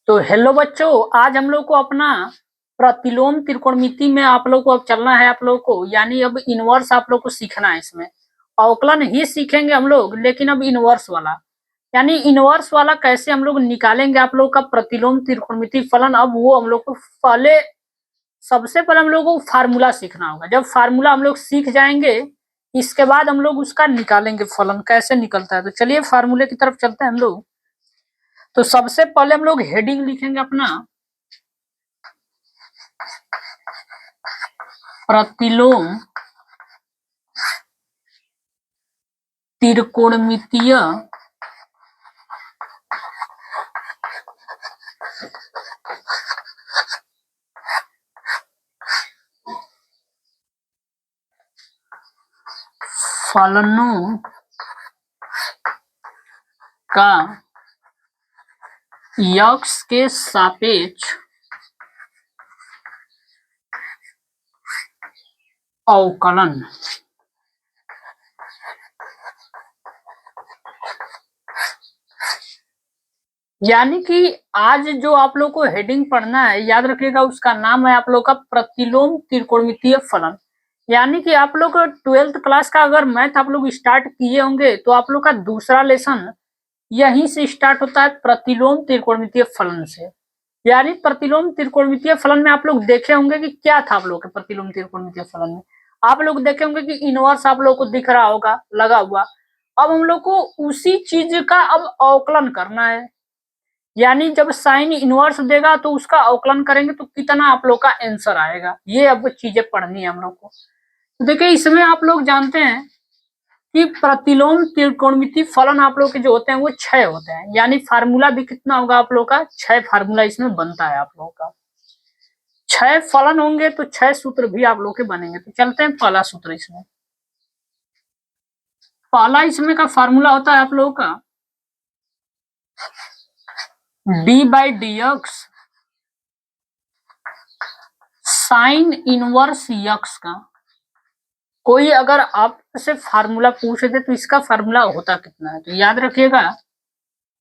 तो हेलो बच्चों, आज हम लोग को अपना प्रतिलोम त्रिकोणमिति में आप लोग को अब चलना है। आप लोग को यानी अब इनवर्स आप लोग को सीखना है। इसमें अवकलन ही सीखेंगे हम लोग, लेकिन अब इनवर्स वाला यानी इनवर्स वाला कैसे हम लोग निकालेंगे आप लोग का प्रतिलोम त्रिकोणमिति फलन। अब वो हम लोग को सबसे पहले हम लोग को फार्मूला सीखना होगा। जब फार्मूला हम लोग सीख जाएंगे, इसके बाद हम लोग उसका निकालेंगे फलन कैसे निकलता है। तो चलिए फार्मूले की तरफ चलते हैं हम लोग। तो सबसे पहले हम लोग हेडिंग लिखेंगे अपना प्रतिलोम त्रिकोणमितीय फलनों का यक्स के सापेक्ष अवकलन। यानी कि आज जो आप लोग को हेडिंग पढ़ना है, याद रखिएगा, उसका नाम है आप लोग का प्रतिलोम त्रिकोणमितीय फलन। यानी कि आप लोग 12th क्लास का अगर मैथ आप लोग स्टार्ट किए होंगे तो आप लोग का दूसरा लेसन यहीं से स्टार्ट होता है, प्रतिलोम त्रिकोणमितीय फलन से। यानी प्रतिलोम त्रिकोणमितीय फलन में आप लोग देखे होंगे कि क्या था आप लोग के प्रतिलोम त्रिकोणमितीय फलन में। आप लोग देखे होंगे कि इनवर्स आप लोग को दिख रहा होगा लगा हुआ। अब हम लोग को उसी चीज का अब अवकलन करना है। यानी जब साइन इनवर्स देगा तो उसका अवकलन करेंगे तो कितना आप लोग का आंसर आएगा, ये अब चीजें पढ़नी है हम लोग को। तो देखिए, इसमें आप लोग जानते हैं कि प्रतिलोम त्रिकोणमितीय फलन आप लोग के जो होते हैं वो 6 होते हैं। यानी फार्मूला भी कितना होगा आप लोग का, 6 फार्मूला इसमें बनता है। आप लोग का 6 फलन होंगे तो 6 सूत्र भी आप लोग के बनेंगे। तो चलते हैं पहला सूत्र। इसमें पहला इसमें का फार्मूला होता है आप लोगों का d/dx साइन इनवर्स यक्स का। कोई अगर आपसे फार्मूला पूछ दे तो इसका फार्मूला होता कितना है, तो याद रखिएगा,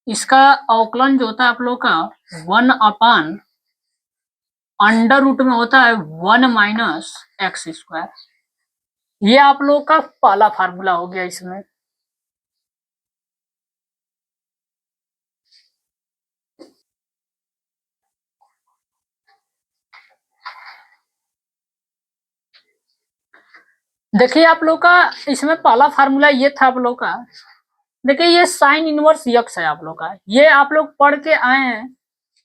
इसका अवकलन जो होता है आप लोग का 1/अंडर रूट में होता है 1 माइनस एक्स स्क्वायर। ये आप लोग का पहला फार्मूला हो गया। इसमें देखिए आप लोग का इसमें पहला फार्मूला ये था आप लोग का। देखिए ये साइन इनवर्स यक्स है आप लोग का, ये आप लोग पढ़ के आए हैं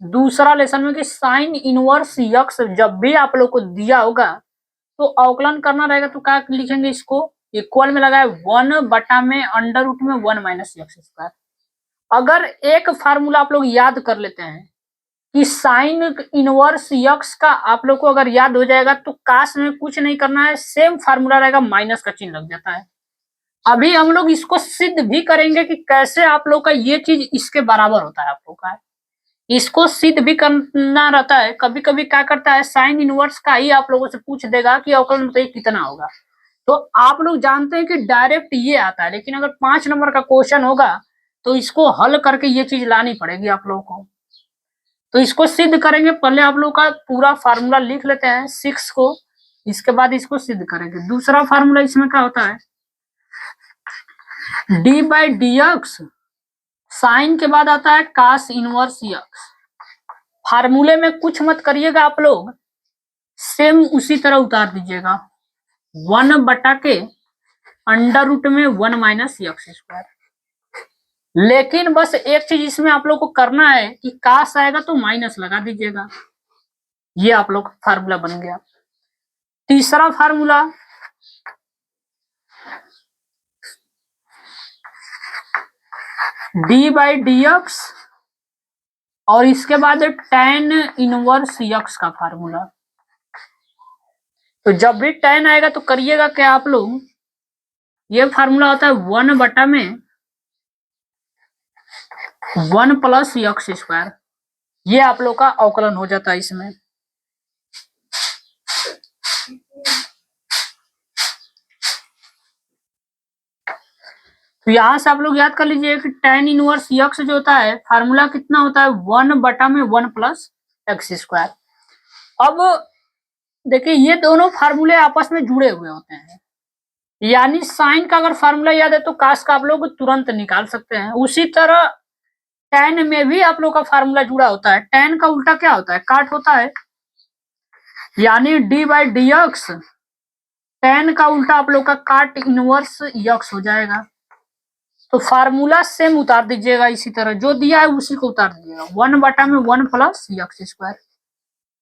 दूसरा लेसन में कि साइन इनवर्स यक्स जब भी आप लोग को दिया होगा तो अवकलन करना रहेगा तो क्या लिखेंगे, इसको इक्वल में लगाए 1 में अंडर रूट में 1 माइनस एक्स स्क्वायर। अगर एक फार्मूला आप लोग याद कर लेते हैं कि साइन इनवर्स यक्स का आप लोग को अगर याद हो जाएगा तो काश में कुछ नहीं करना है, सेम फार्मूला रहेगा, माइनस का चिन्ह लग जाता है। अभी हम लोग इसको सिद्ध भी करेंगे कि कैसे आप लोग का ये चीज इसके बराबर होता है। आप लोग का इसको सिद्ध भी करना रहता है। कभी कभी क्या करता है, साइन इनवर्स का ही आप लोगों से पूछ देगा कि अवकलन बताइए कितना होगा, तो आप लोग जानते हैं कि डायरेक्ट ये आता है। लेकिन अगर 5 नंबर का क्वेश्चन होगा तो इसको हल करके ये चीज लानी पड़ेगी आप लोगों को। तो इसको सिद्ध करेंगे, पहले आप लोग का पूरा फार्मूला लिख लेते हैं 6 को, इसके बाद इसको सिद्ध करेंगे। दूसरा फार्मूला इसमें क्या होता है, d/dx साइन के बाद आता है कास इनवर्स यक्स। फार्मूले में कुछ मत करिएगा आप लोग, सेम उसी तरह उतार दीजिएगा 1/के अंडर रूट में 1 माइनस एक्स स्क्वायर। लेकिन बस एक चीज इसमें आप लोग को करना है कि कास आएगा तो माइनस लगा दीजिएगा। ये आप लोग फार्मूला बन गया। तीसरा फार्मूला d/dx और इसके बाद tan इनवर्स यक्स का फार्मूला। तो जब भी tan आएगा तो करिएगा क्या आप लोग, ये फार्मूला होता है 1 में 1 प्लस एक्स स्क्वायर। ये आप लोग का अवकलन हो जाता है इसमें। तो यहाँ से आप लोग याद कर लीजिए कि tan इनवर्स यक्स जो होता है फार्मूला कितना होता है 1/1 + x²। अब देखिए ये दोनों फार्मूले आपस में जुड़े हुए होते हैं, यानी साइन का अगर फार्मूला याद है तो कास का आप लोग तुरंत निकाल सकते हैं। उसी तरह tan में भी आप लोग का फार्मूला जुड़ा होता है। tan का उल्टा क्या होता है? काट होता है, यानी d/dx tan का उल्टा आप लोग का काट इनवर्स यक्स हो जाएगा। तो फार्मूला सेम उतार दीजिएगा, इसी तरह जो दिया है उसी को उतार दीजिएगा 1/1 + x²।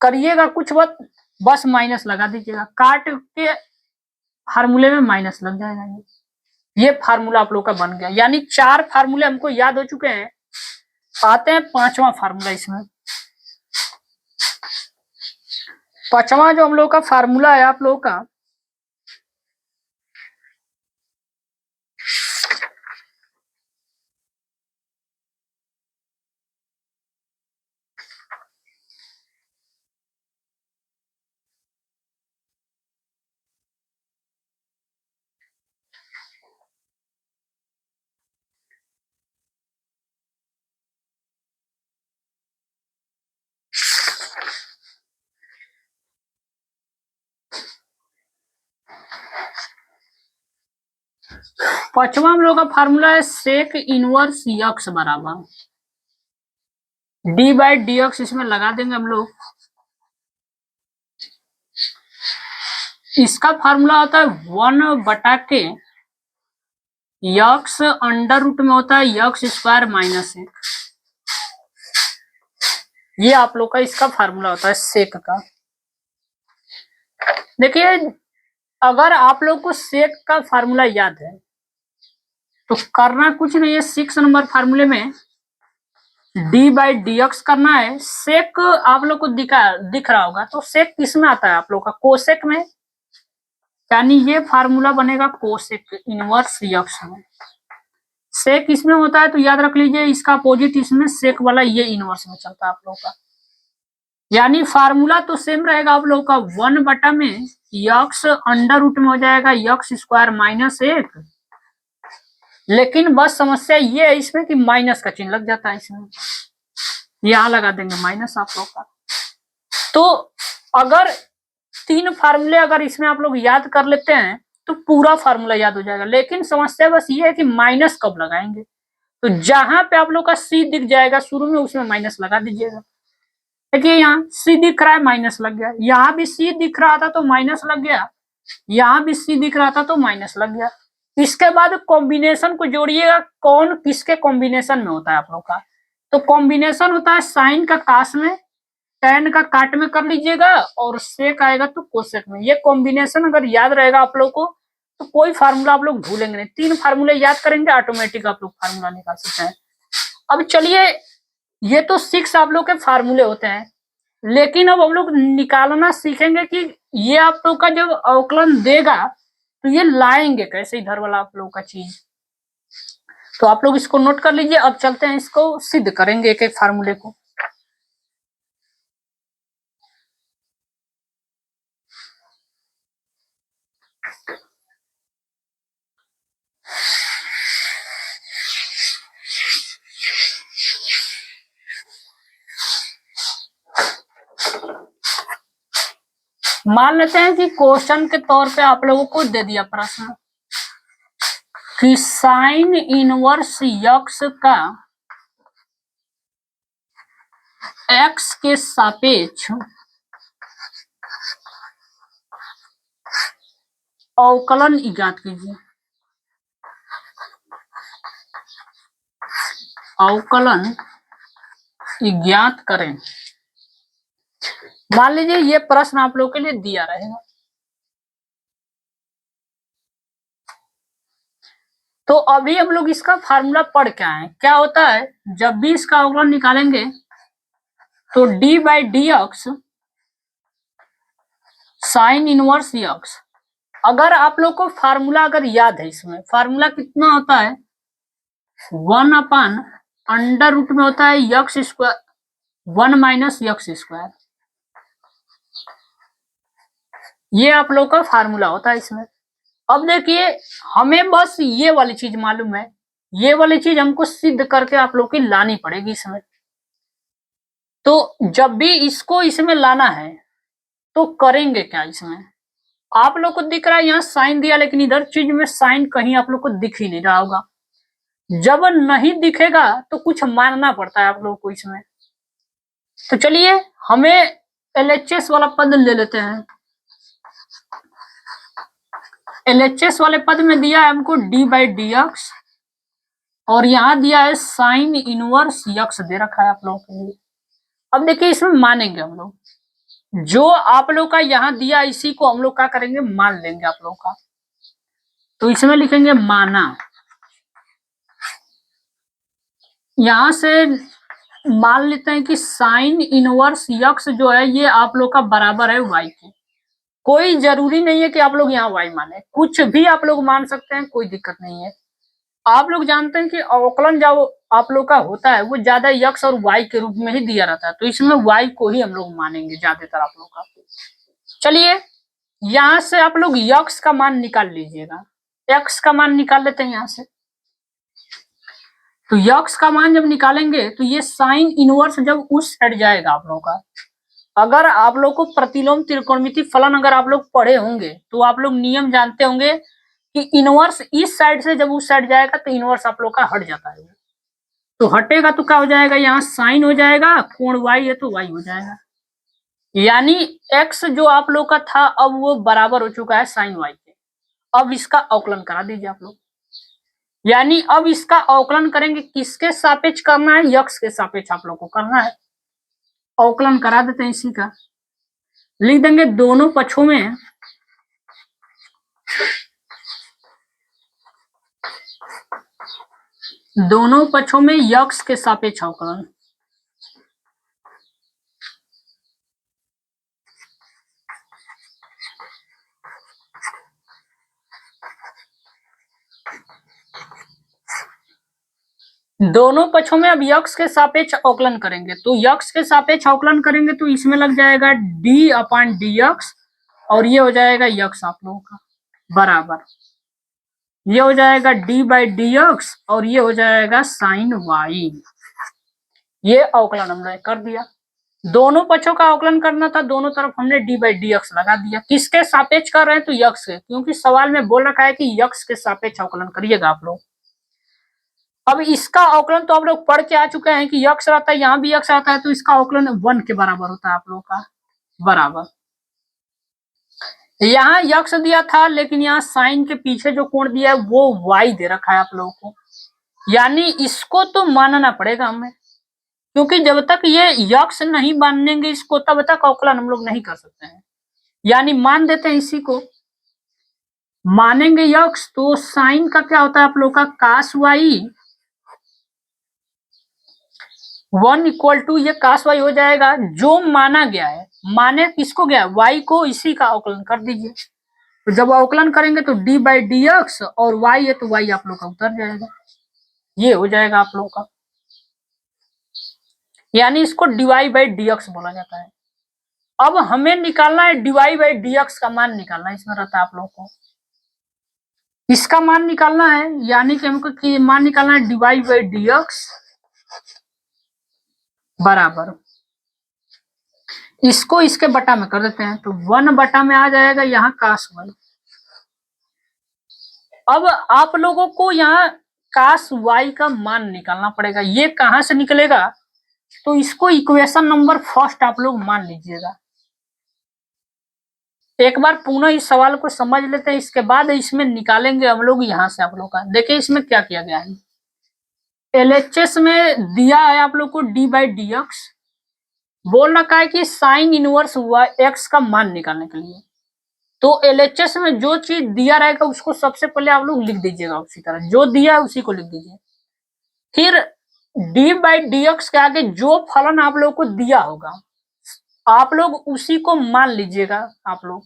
करिएगा कुछ बस माइनस लगा दीजिएगा, काट के फार्मूले में माइनस लग जाएगा। ये फार्मूला आप लोग का बन गया, यानी 4 फार्मूले हमको याद हो चुके हैं। आते हैं 5वां फार्मूला। इसमें 5वां जो हम लोग का फार्मूला है आप लोग का, पांचवा हम लोग का फार्मूला है सेक इनवर्स यक्स बराबर d/dx। इसमें लगा देंगे हम लोग। इसका फार्मूला होता है 1/के यक्स अंडर रूट में होता है x² - 1। ये आप लोग का इसका फार्मूला होता है सेक का। देखिए अगर आप लोग को सेक का फार्मूला याद है तो करना कुछ नहीं है, 6 नंबर फार्मूले में d/dx करना है। सेक आप लोग को दिख रहा होगा, तो सेक किसमें आता है आप लोग का? कोसेक में, यानी ये फार्मूला बनेगा कोसेक इनवर्स यक्स में। सेक इसमें होता है तो याद रख लीजिए इसका अपोजिट इसमें सेक वाला ये इनवर्स में चलता है आप लोग का। यानी फार्मूला तो सेम रहेगा आप लोग का 1/में यक्स अंडर रूट में हो जाएगा x² - 1। लेकिन बस समस्या ये है इसमें कि माइनस का चिन्ह लग जाता है इसमें, यहां लगा देंगे माइनस आप लोग का। तो अगर 3 फार्मूले अगर इसमें आप लोग याद कर लेते हैं तो पूरा फार्मूला याद हो जाएगा। लेकिन समस्या बस ये है कि माइनस कब लगाएंगे। तो जहां पे आप लोग का सी दिख जाएगा शुरू में उसमें माइनस लगा दीजिएगा। देखिए यहाँ सी दिख रहा है माइनस लग गया, यहाँ भी सी दिख रहा था तो माइनस लग गया, यहाँ भी सी दिख रहा था तो माइनस लग गया। इसके बाद कॉम्बिनेशन को जोड़िएगा, कौन किसके कॉम्बिनेशन में होता है आप लोग का? तो कॉम्बिनेशन होता है साइन का कास में, tan का काट में कर लीजिएगा और सेक आएगा तो कोसेक में। ये कॉम्बिनेशन अगर याद रहेगा आप लोग को तो कोई फार्मूला आप लोग भूलेंगे नहीं। 3 फार्मूले याद करेंगे ऑटोमेटिक आप लोग फार्मूला निकाल सकते हैं। अब चलिए ये तो 6 आप लोग के फार्मूले होते हैं, लेकिन अब हम लोग निकालना सीखेंगे कि ये आप लोग का जब अवकलन देगा तो ये लाएंगे कैसे इधर वाला आप लोग का चीज। तो आप लोग इसको नोट कर लीजिए। अब चलते हैं इसको सिद्ध करेंगे एक एक फार्मूले को। मान लेते हैं कि क्वेश्चन के तौर पे आप लोगों को दे दिया प्रश्न कि साइन इनवर्स यक्स का एक्स के सापेक्ष अवकलन ज्ञात कीजिए। अवकलन ज्ञात करें। मान लीजिए ये प्रश्न आप लोगों के लिए दिया रहेगा, तो अभी हम लोग इसका फार्मूला पढ़ के आए। क्या होता है जब भी इसका अवकलन निकालेंगे तो d/dx साइन इनवर्स यक्स। अगर आप लोग को फार्मूला अगर याद है, इसमें फार्मूला कितना होता है 1/√, में होता है x², 1 - x²। ये आप लोग का फार्मूला होता है इसमें। अब देखिए हमें बस ये वाली चीज मालूम है ये वाली चीज हमको सिद्ध करके आप लोग की लानी पड़ेगी इसमें। तो जब भी इसको इसमें लाना है तो करेंगे क्या इसमें? आप लोग को दिख रहा है यहाँ साइन दिया, लेकिन इधर चीज में साइन कहीं आप लोग को दिख ही नहीं रहा होगा। जब नहीं दिखेगा तो कुछ मानना पड़ता है आप लोग को इसमें। तो चलिए हमें LHS वाला पद ले लेते हैं। LHS वाले पद में दिया है हमको d/dx और यहाँ दिया है साइन इनवर्स यक्स दे रखा है आप लोगों के लिए। अब देखिए इसमें मानेंगे हम लोग, जो आप लोग का यहाँ दिया इसी को हम लोग क्या करेंगे, मान लेंगे आप लोग का। तो इसमें लिखेंगे माना। यहां से मान लेते हैं कि साइन इनवर्स यक्स जो है ये आप लोग का बराबर है y के। कोई जरूरी नहीं है कि आप लोग यहाँ y माने, कुछ भी आप लोग मान सकते हैं, कोई दिक्कत नहीं है। आप लोग जानते हैं कि अवकलन जो आप लोग का होता है वो ज्यादा यक्स और y के रूप में ही दिया रहता है, तो इसमें y को ही हम लोग मानेंगे ज्यादातर आप लोग का। चलिए यहां से आप लोग यक्स का मान निकाल लीजिएगा, x का मान निकाल लेते हैं यहां से। तो यक्स का मान जब निकालेंगे तो ये साइन इनवर्स जब उस साइड जाएगा आप लोग का, अगर आप लोग को प्रतिलोम त्रिकोणमिति फलन अगर आप लोग पढ़े होंगे तो आप लोग नियम जानते होंगे कि इनवर्स इस साइड से जब उस साइड जाएगा तो इनवर्स आप लोग का हट जाता है। तो हटेगा तो क्या हो जाएगा, यहाँ साइन हो जाएगा, कोण y है तो y हो जाएगा, यानी x जो आप लोग का था अब वो बराबर हो चुका है साइन y के। अब इसका अवकलन करा दीजिए आप लोग, यानी अब इसका अवकलन करेंगे, किसके सापेक्ष करना है, यक्स के सापेक्ष आप लोग को करना है। अवकलन करा देते हैं इसी का, लिख देंगे दोनों पक्षों में यक्स के सापेक्ष अवकलन। दोनों पक्षों में अब यक्स के सापेक्ष अवकलन करेंगे, तो यक्स के सापेक्ष अवकलन करेंगे तो इसमें लग जाएगा d/dx और ये हो जाएगा यक्स आप लोगों का बराबर, ये हो जाएगा d/dx और ये हो जाएगा साइन y। ये अवकलन हमने कर दिया, दोनों पक्षों का अवकलन करना था, दोनों तरफ हमने d/dx लगा दिया। किसके सापेक्ष कर रहे हैं, तो यक्स के, क्योंकि सवाल में बोल रखा है कि यक्स के सापेक्ष अवकलन करिएगा आप लोग। अब इसका अवकलन तो आप लोग पढ़ के आ चुके हैं कि यक्स रहता है, यहाँ भी यक्स आता है, तो इसका अवकलन 1 के बराबर होता है आप लोग का बराबर। यहाँ यक्स दिया था लेकिन यहाँ साइन के पीछे जो कोण दिया है वो y दे रखा है आप लोगों को, यानी इसको तो मानना पड़ेगा हमें, क्योंकि जब तक ये यक्स नहीं मानेंगे इसको तब तक अवकलन हम लोग नहीं कर सकते हैं। यानी मान देते हैं इसी को, मानेंगे यक्स तो साइन का क्या होता है आप लोग का कास y 1 इक्वल टू ये कास y हो जाएगा, जो माना गया है, माने किसको गया y को, इसी का अवकलन कर दीजिए। तो जब अवकलन करेंगे तो d/dx और y है तो y आप लोग का उतर जाएगा, ये हो जाएगा आप लोग का, यानी इसको dy/dx बोला जाता है। अब हमें निकालना है dy/dx का मान निकालना है, इसमें रहता है आप लोग को इसका मान निकालना है, यानी कि हमको मान निकालना है dy/dx बराबर, इसको इसके बटा में कर देते हैं तो 1 बटा में आ जाएगा यहाँ कास y। अब आप लोगों को यहाँ कास y का मान निकालना पड़ेगा, ये कहां से निकलेगा, तो इसको इक्वेशन नंबर फर्स्ट आप लोग मान लीजिएगा। एक बार पुनः इस सवाल को समझ लेते हैं, इसके बाद इसमें निकालेंगे हम लोग यहाँ से आप लोग का। देखिए इसमें क्या किया गया है, LHS में दिया है आप लोग को d/dx, बोल रखा है कि साइन इनवर्स x का मान निकालने के लिए। तो LHS में जो चीज दिया रहेगा उसको सबसे पहले आप लोग लिख दीजिएगा, उसी तरह जो दिया है उसी को लिख दीजिए। फिर d/dx के आगे जो फलन आप लोग को दिया होगा आप लोग उसी को मान लीजिएगा। आप लोग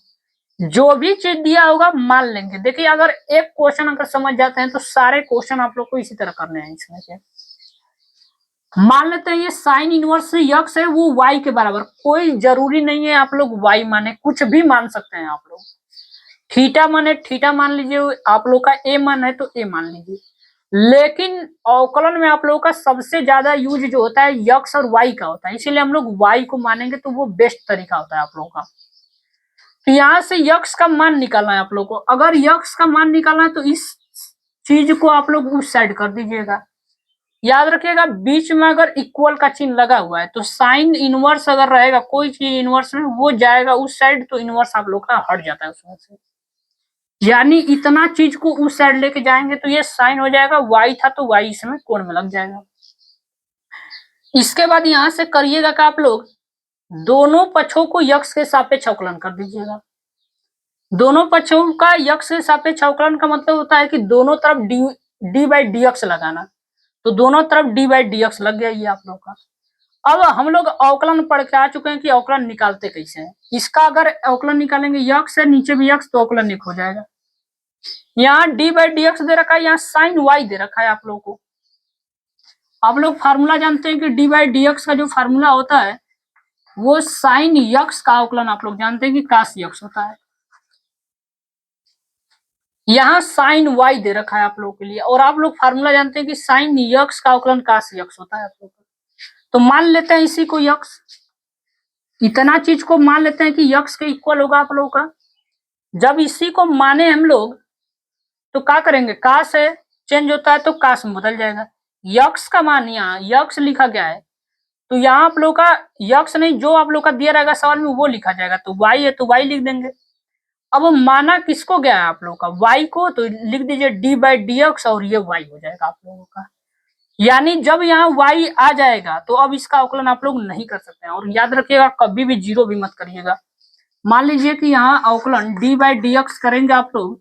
जो भी चीज दिया होगा मान लेंगे। देखिए अगर एक क्वेश्चन अगर समझ जाते हैं तो सारे क्वेश्चन आप लोग को इसी तरह करने हैं। इसमें से मान लेते हैं ये साइन इनवर्स यक्स है वो y के बराबर, कोई जरूरी नहीं है आप लोग y माने, कुछ भी मान सकते हैं आप लोग। थीटा माने थीटा मान लीजिए, आप लोग का a मान है तो a मान लीजिए। लेकिन अवकलन में आप लोगों का सबसे ज्यादा यूज जो होता है यक्स और वाई का होता है, इसीलिए हम लोग वाई को मानेंगे तो वो बेस्ट तरीका होता है आप लोगों का। तो यहाँ से यक्स का मान निकालना है आप लोग को। अगर यक्स का मान निकालना है तो इस चीज को आप लोग उस साइड कर दीजिएगा। याद रखिएगा बीच में अगर इक्वल का चिन्ह लगा हुआ है तो साइन इनवर्स अगर रहेगा कोई चीज इनवर्स में वो जाएगा उस साइड, तो इनवर्स आप लोग का हट जाता है उसमें से। यानी इतना चीज को उस साइड लेके जाएंगे तो ये साइन हो जाएगा, वाई था तो वाई इसमें कोण में लग जाएगा। इसके बाद यहां से करिएगा कि आप लोग दोनों पक्षों को यक्स के सापेक्ष अवकलन कर दीजिएगा। दोनों पक्षों का यक्स के सापेक्ष अवकलन का मतलब होता है कि दोनों तरफ डी बाई डी एक्स लगाना। तो दोनों तरफ डी बाई डी एक्स लग गया ये आप लोग का। अब हम लोग अवकलन पढ़ के आ चुके हैं कि अवकलन निकालते कैसे हैं। इसका अगर अवकलन निकालेंगे यक्स है नीचे भी यक्स, तो अवकलन एक हो जाएगा। यहाँ डी बाई डी एक्स दे रखा है, यहाँ साइन वाई दे रखा है आप लोग को। आप लोग फार्मूला जानते हैं कि डी बाई डी एक्स का जो फार्मूला होता है वो साइन यक्स का अवकलन आप लोग जानते हैं कि कास यक्स होता है। यहाँ साइन वाई दे रखा है आप लोग के लिए, और आप लोग फार्मूला जानते हैं कि साइन यक्स का अवकलन कास यक्स होता है आप लोग का। तो मान लेते हैं इसी को यक्स, इतना चीज को मान लेते हैं कि यक्स के इक्वल होगा आप लोग का। जब इसी को माने हम लोग तो क्या करेंगे, कास है चेंज होता है तो कास में बदल जाएगा। यक्स का मान यहाँ यक्स लिखा गया है तो यहाँ आप लोग का यक्स नहीं, जो आप लोग का दिया रहेगा सवाल में वो लिखा जाएगा। तो वाई है तो वाई लिख देंगे। अब माना किसको गया है आप लोग का, वाई को, तो लिख दीजिए डी बाई डी एक्स और ये वाई हो जाएगा आप लोगों का। यानी जब यहाँ वाई आ जाएगा तो अब इसका अवकलन आप लोग नहीं कर सकते हैं। और याद रखिएगा कभी भी जीरो भी मत करिएगा। मान लीजिए कि यहाँ अवकलन डी बाई डी एक्स करेंगे आप लोग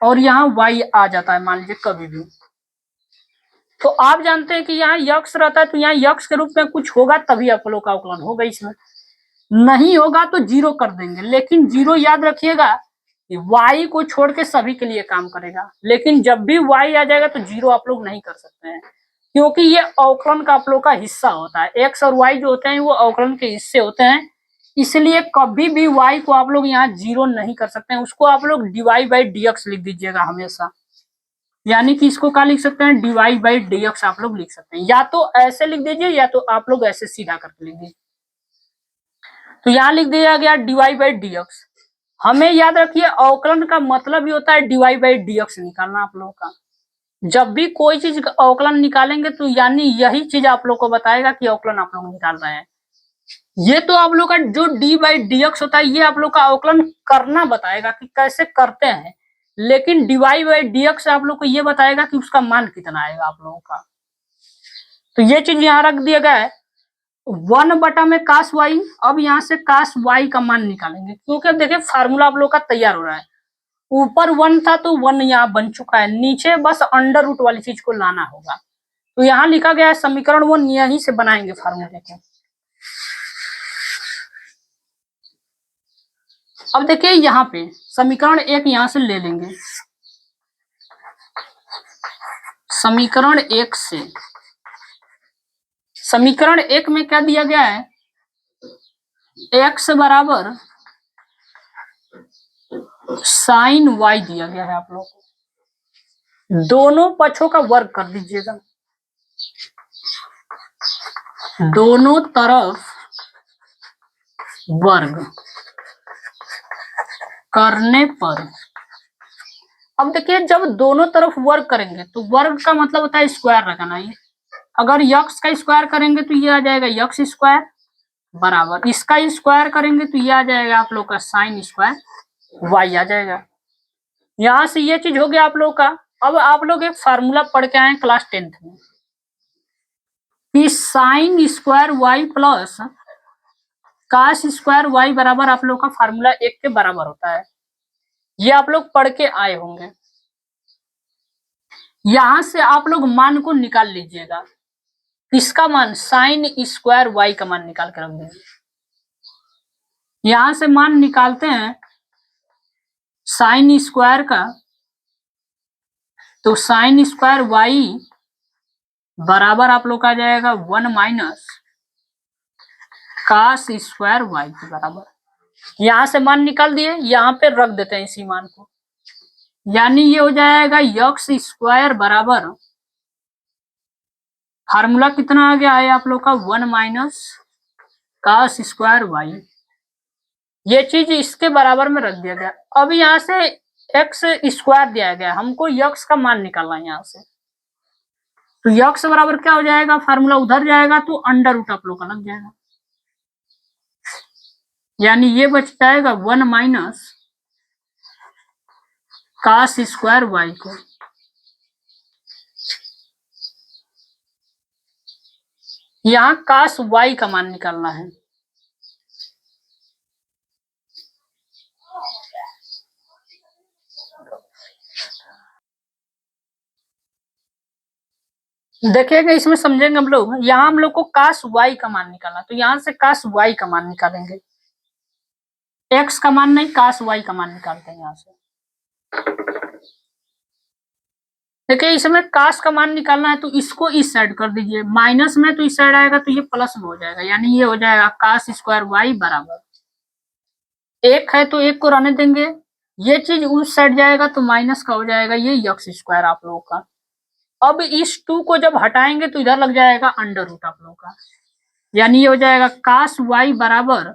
और यहाँ वाई आ जाता है मान लीजिए कभी भी, तो आप जानते हैं कि यहाँ यक्स रहता है तो यहाँ यक्स के रूप में कुछ होगा तभी आप लोग का अवकलन होगा। इसमें नहीं होगा तो जीरो कर देंगे। लेकिन जीरो याद रखिएगा वाई को छोड़ के सभी के लिए काम करेगा। लेकिन जब भी वाई आ जाएगा तो जीरो आप लोग नहीं कर सकते हैं, क्योंकि ये अवकलन का आप लोग का हिस्सा होता है। एक्स और वाई जो होते हैं वो अवकलन के हिस्से होते हैं, इसलिए कभी भी वाई को आप लोग यहाँ जीरो नहीं कर सकते हैं। उसको आप लोग डीवाई बाई डी एक्स लिख दीजिएगा हमेशा। यानी कि इसको क्या लिख सकते हैं, डीवाई बाई डी एक्स आप लोग लिख सकते हैं। या तो ऐसे लिख दीजिए या तो आप लोग ऐसे सीधा करके लिख दीजिए। तो यहाँ लिख दिया गया डीवाई बाई डी एक्स। हमें याद रखिए अवकलन का मतलब ही होता है डीवाई बाई डी एक्स निकालना आप लोगों का। जब भी कोई चीज का अवकलन निकालेंगे तो यानी यही चीज आप लोग को बताएगा कि अवकलन आप लोग निकाल रहे हैं। ये तो आप लोग का जो डी बाई डी एक्स होता है ये आप लोग का अवकलन करना बताएगा कि कैसे करते हैं, लेकिन डीवाई बाई डी एक्स आप लोग को ये बताएगा कि उसका मान कितना आएगा आप लोगों का। तो ये चीज यहाँ रख दिया गया है 1 बटा में कास वाई। अब यहाँ से कास वाई का मान निकालेंगे, क्योंकि अब देखिए फार्मूला आप लोग का तैयार हो रहा है। ऊपर 1 था तो 1 यहाँ बन चुका है, नीचे बस अंडर रूट वाली चीज को लाना होगा। तो यहाँ लिखा गया है समीकरण 1, यहीं से बनाएंगे फार्मूले को। अब देखिए यहाँ पे समीकरण 1 यहाँ से ले लेंगे। समीकरण 1 से, समीकरण 1 में क्या दिया गया है, x बराबर साइन वाई दिया गया है आप लोग को। दोनों पक्षों का वर्ग कर दीजिएगा। दोनों तरफ वर्ग करने पर, अब देखिए जब दोनों तरफ वर्ग करेंगे तो वर्ग का मतलब होता है स्क्वायर लगाना। ये अगर यक्स का स्क्वायर करेंगे तो ये आ जाएगा यक्स स्क्वायर बराबर, इसका स्क्वायर करेंगे तो ये आ जाएगा आप लोग का साइन स्क्वायर वाई आ जाएगा। यहां से ये चीज हो गया आप लोग का। अब आप लोग एक फार्मूला पढ़ के आए क्लास 10th में कि sine square y plus cos square y बराबर आप लोग का फार्मूला 1 के बराबर होता है। ये आप लोग पढ़ के आए होंगे। यहां से आप लोग मान को निकाल लीजिएगा। इसका मान साइन स्क्वायर वाई का मान निकाल कर रख दीजिए। यहां से मान निकालते हैं साइन स्क्वायर का, तो साइन स्क्वायर वाई बराबर आप लोग का आ जाएगा 1 माइनस कास स्क्वायर वाई के बराबर। यहां से मान निकाल दिए, यहां पे रख देते हैं इसी मान को। यानी ये हो जाएगा यक्स स्क्वायर बराबर, फार्मूला कितना आ गया है आप लोग का 1 माइनस कास स्क्वायर वाई। ये चीज इसके बराबर में रख दिया गया। अब यहाँ से एक्स स्क्वायर दिया गया, हमको यक्स का मान निकालना है यहाँ से। तो यक्स बराबर क्या हो जाएगा, फार्मूला उधर जाएगा तो अंडर रूट आप लोग का लग जाएगा। यानी ये बच जाएगा 1 माइनस कास स्क्वायर वाई को। यहाँ कास वाई का मान निकालना है। देखिएगा इसमें समझेंगे हम लोग। यहाँ हम लोग को कास वाई का मान निकालना, तो यहाँ से कास वाई का मान निकालेंगे, एक्स का मान नहीं, कास वाई का मान निकालते हैं यहाँ से। देखिए इसमें कास का मान निकालना है तो इसको इस साइड कर दीजिए, माइनस में तो इस साइड आएगा तो ये प्लस में हो जाएगा। यानी ये हो जाएगा कास स्क्वायर वाई बराबर, एक है तो एक को रहने देंगे, ये चीज उस साइड जाएगा तो माइनस का हो जाएगा, ये यक्स स्क्वायर आप लोगों का। अब इस 2 को जब हटाएंगे तो इधर लग जाएगा अंडर रूट आप लोगों का। यानी ये हो जाएगा कास वाई बराबर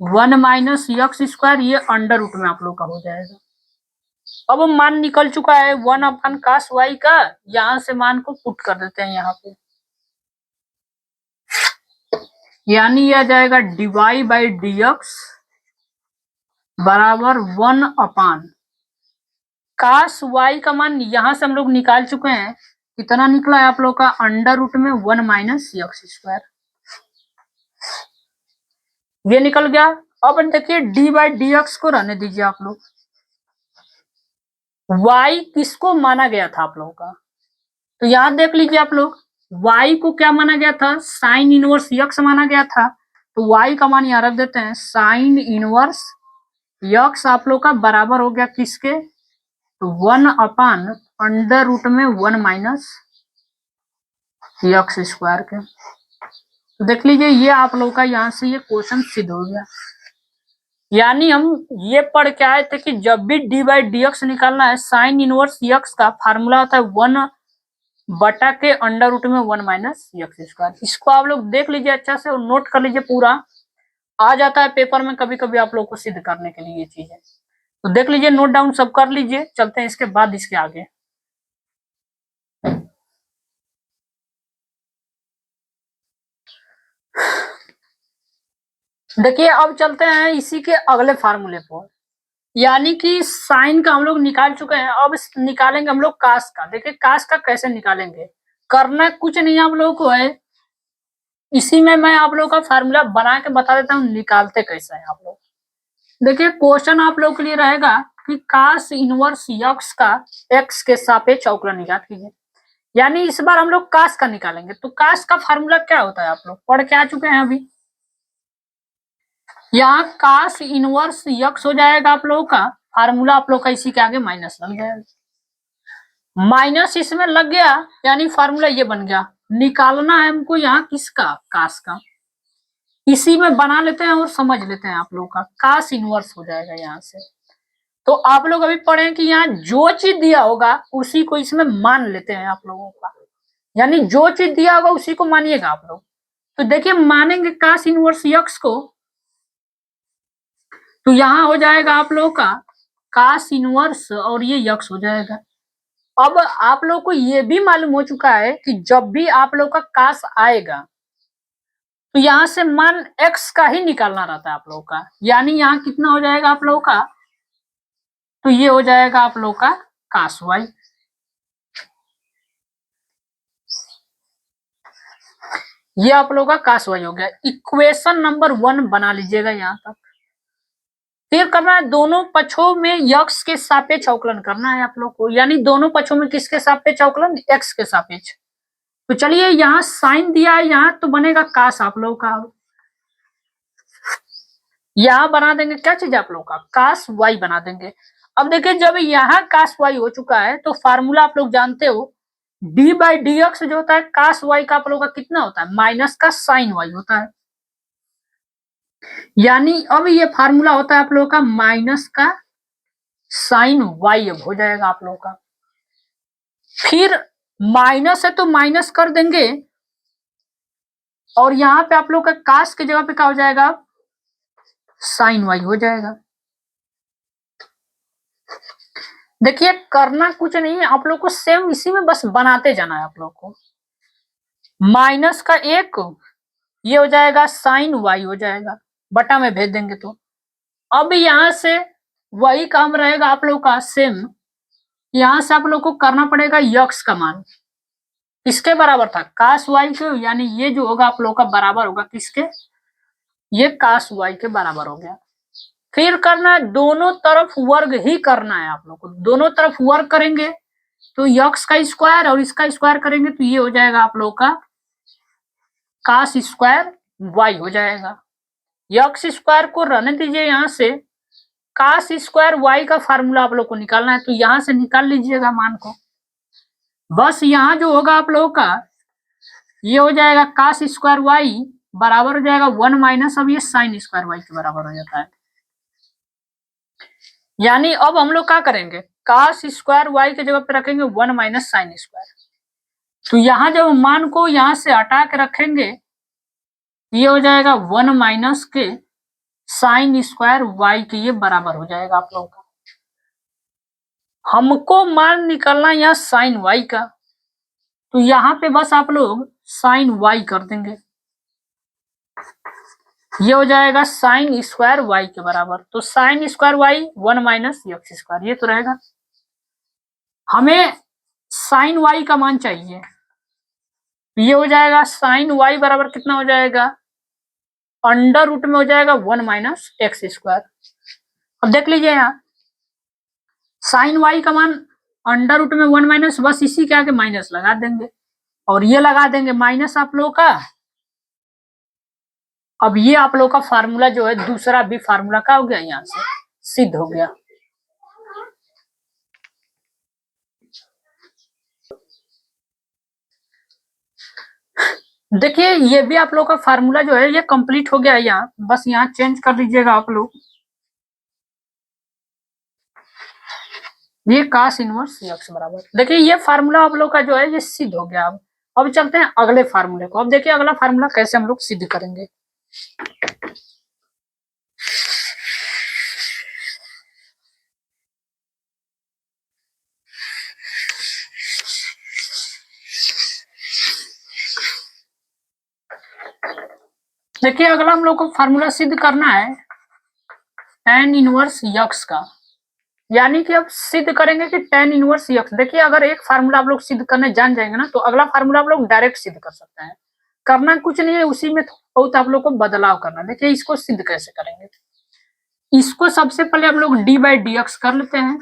1 माइनस यक्स स्क्वायर, ये अंडर रूट में आप लोग का हो जाएगा। अब मान निकल चुका है 1 अपन कास वाई का, यहां से मान को पुट कर देते हैं यहाँ पे। यानी यह जाएगा dy बाई dx बराबर 1 अपान कास वाई का मान यहां से हम लोग निकाल चुके हैं, कितना निकला है आप लोग का, अंडर रूट में 1 माइनस यक्स स्क्वायर, ये निकल गया। अब देखिए डी बाई डी एक्स को रहने दीजिए आप लोग। y किसको माना गया था आप लोगों का, तो यहां देख लीजिए आप लोग, y को क्या माना गया था, साइन इनवर्स यक्स माना गया था। तो y का मान यहाँ रख देते हैं, साइन इनवर्स यक्स आप लोग का बराबर हो गया किसके, तो 1 अपान अंडर रूट में 1 माइनस यक्स स्क्वायर के। तो देख लीजिए ये आप लोग का यहाँ से ये क्वेश्चन सिद्ध हो गया। यानी हम ये पढ़ के आए थे कि जब भी डी बाई डी एक्स निकालना है, साइन इनवर्स यक्स का फार्मूला होता है 1 बटा के अंडर रूट में 1 माइनस यक्स स्क्वायर। इसको आप लोग देख लीजिए अच्छा से और नोट कर लीजिए, पूरा आ जाता है पेपर में कभी कभी आप लोग को सिद्ध करने के लिए ये चीजें। तो देख लीजिए, नोट डाउन सब कर लीजिए, चलते हैं इसके बाद इसके आगे। देखिए अब चलते हैं इसी के अगले फार्मूले पर। यानी कि साइन का हम लोग निकाल चुके हैं, अब निकालेंगे हम लोग कास का। देखिए कास का कैसे निकालेंगे, करना कुछ नहीं आप लोगों को है, इसी में मैं आप लोगों का फार्मूला बना के बता देता हूँ निकालते कैसे है आप लोग। देखिए क्वेश्चन आप लोगों के लिए रहेगा कि कास इनवर्स यक्स का एक्स के सापेक्ष अवकलन निकाल कीजिए। यानी इस बार हम लोग कास का निकालेंगे। तो कास का फार्मूला क्या होता है आप लोग पढ़ के आ चुके हैं अभी। यहाँ कास इनवर्स यक्स हो जाएगा आप लोगों का, फार्मूला आप लोग का इसी के आगे माइनस लग जाएगा, माइनस इसमें लग गया, यानी फार्मूला ये बन गया। निकालना है हमको यहाँ किसका, कास का। इसी में बना लेते हैं और समझ लेते हैं आप लोग का, कास इनवर्स हो जाएगा यहाँ से। तो आप लोग अभी पढ़े कि यहाँ जो चीज दिया होगा उसी को इसमें मान लेते हैं आप लोगों का, यानी जो चीज दिया होगा उसी को मानिएगा आप लोग। तो देखिए मानेंगे कास इनवर्स यक्स को, तो यहाँ हो जाएगा आप लोगों का कास इनवर्स और ये यक्स हो जाएगा। अब आप लोग को ये भी मालूम हो चुका है कि जब भी आप लोग का कास आएगा तो यहाँ से मान x का ही निकालना रहता है आप लोगों का। यानी यहाँ कितना हो जाएगा आप लोगों का, तो ये हो जाएगा आप लोग का कास y। ये आप लोग का कास y हो गया। इक्वेशन नंबर 1 बना लीजिएगा यहाँ तक। फिर करना है दोनों पक्षों में यक्स के सापेक्ष अवकलन करना है आप लोग को, यानी दोनों पक्षों में किसके सापेक्ष अवकलन, x के सापेक्ष। तो चलिए यहाँ साइन दिया है, यहाँ तो बनेगा कास आप लोग का। यहाँ बना देंगे क्या चीज आप लोग का, कास y बना देंगे। अब देखिए जब यहाँ कास y हो चुका है तो फार्मूला आप लोग जानते हो, डी बाई डी एक्स जो होता है कास y का आप लोग का कितना होता है, माइनस का साइन y होता है। यानी अब ये फार्मूला होता है आप लोगों का माइनस का साइन वाई अब हो जाएगा आप लोगों का। फिर माइनस है तो माइनस कर देंगे और यहां पे आप लोग का कास की जगह पे क्या हो जाएगा, साइन वाई हो जाएगा। देखिए करना कुछ नहीं है आप लोग को, सेम इसी में बस बनाते जाना है आप लोग को। माइनस का एक ये हो जाएगा साइन वाई हो जाएगा, बटा में भेज देंगे तो। अब यहां से वही काम रहेगा आप लोग का सेम, यहां से आप लोग को करना पड़ेगा यक्स का मान किसके बराबर था, कास वाई के, यानी ये जो होगा आप लोग का बराबर होगा किसके, ये कास वाई के बराबर हो गया। फिर करना है दोनों तरफ वर्ग ही करना है आप लोग को, दोनों तरफ वर्ग करेंगे तो यक्स का स्क्वायर और इसका स्क्वायर करेंगे तो ये हो जाएगा आप लोग का कास स्क्वायर वाई हो जाएगा। यक्स स्क्वायर को रहने दीजिए, यहां से कास स्क्वायर वाई का फार्मूला आप लोग को निकालना है तो यहां से निकाल लीजिएगा मान को। बस यहां जो होगा आप लोगों का ये हो जाएगा कास स्क्वायर वाई बराबर हो जाएगा 1 माइनस, अब ये साइन स्क्वायर वाई के बराबर हो जाता है। यानी अब हम लोग क्या करेंगे, कास स्क्वायर वाई के जगह पे रखेंगे 1 माइनस साइन स्क्वायर। तो यहां जब मान को यहां से हटा के रखेंगे ये हो जाएगा 1 माइनस के साइन स्क्वायर वाई के ये बराबर हो जाएगा आप लोगों का। हमको मान निकालना यहाँ साइन वाई का, तो यहाँ पे बस आप लोग साइन वाई कर देंगे, ये हो जाएगा साइन स्क्वायर वाई के बराबर। तो sine square y 1 minus x square ये तो रहेगा। हमें साइन वाई का मान चाहिए, ये हो जाएगा साइन वाई बराबर कितना हो जाएगा, अंडर रूट में हो जाएगा 1 माइनस एक्स स्क्वायर। अब देख लीजिए यहाँ साइन वाई का मान अंडर रूट में 1 माइनस, बस इसी के आगे माइनस लगा देंगे और ये लगा देंगे माइनस आप लोग का। अब ये आप लोग का फार्मूला जो है दूसरा भी फार्मूला का हो गया, यहाँ से सिद्ध हो गया। देखिए ये भी आप लोग का फार्मूला जो है ये कंप्लीट हो गया है, यहाँ बस यहाँ चेंज कर दीजिएगा आप लोग, ये कास इनवर्स एक्स बराबर। देखिए ये फार्मूला आप लोग का जो है ये सिद्ध हो गया। अब चलते हैं अगले फार्मूले को। अब देखिए अगला फार्मूला कैसे हम लोग सिद्ध करेंगे। देखिए अगला हम लोग को फार्मूला सिद्ध करना है tan इनवर्स यक्स का, यानी कि अब सिद्ध करेंगे कि tan इनवर्स यक्स। देखिए अगर एक फार्मूला आप लोग सिद्ध करने जान जाएंगे ना तो अगला फार्मूला आप लोग डायरेक्ट सिद्ध कर सकते हैं, करना कुछ नहीं है, उसी में बहुत आप लोग को बदलाव करना। देखिए इसको सिद्ध कैसे करेंगे, इसको सबसे पहले हम लोग डी बाई डी एक्स कर लेते हैं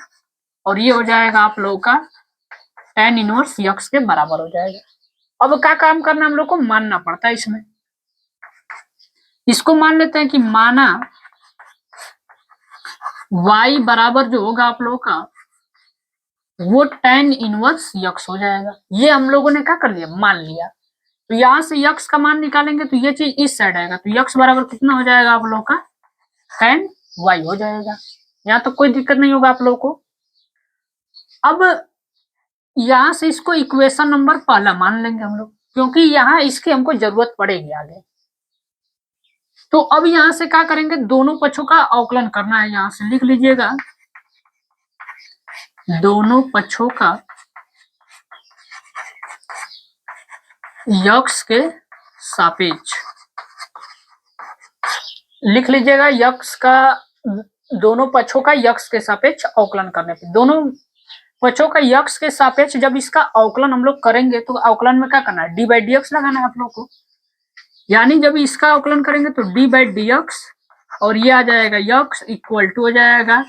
और ये हो जाएगा आप लोग का tan इनवर्स यक्स के बराबर हो जाएगा। अब क्या काम करना हम लोग को, मानना पड़ता है इसमें, इसको मान लेते हैं कि माना y बराबर जो होगा आप लोगों का वो tan इनवर्स यक्स हो जाएगा। ये हम लोगों ने क्या कर लिया, मान लिया। तो यहां से यक्स का मान निकालेंगे तो ये चीज इस साइड आएगा, तो यक्स बराबर कितना हो जाएगा आप लोग का tan y हो जाएगा। यहाँ तो कोई दिक्कत नहीं होगा आप लोग को। अब यहां से इसको इक्वेशन नंबर पहला मान लेंगे हम लोग, क्योंकि यहाँ इसकी हमको जरूरत पड़ेगी आगे। तो अब यहां से क्या करेंगे, दोनों पक्षों का अवकलन करना है। यहां से लिख लीजिएगा दोनों पक्षों का यक्स के सापेक्ष, लिख लीजिएगा यक्स का, दोनों पक्षों का यक्स के सापेक्ष अवकलन करने पे, दोनों पक्षों का यक्स के सापेक्ष जब इसका अवकलन हम लोग करेंगे तो अवकलन में क्या करना है, डी बाई डी एक्स लगाना है आप लोग को। यानी जब इसका अवकलन करेंगे तो डी बाई डी एक्स और ये आ जाएगा यक्स इक्वल टू हो जाएगा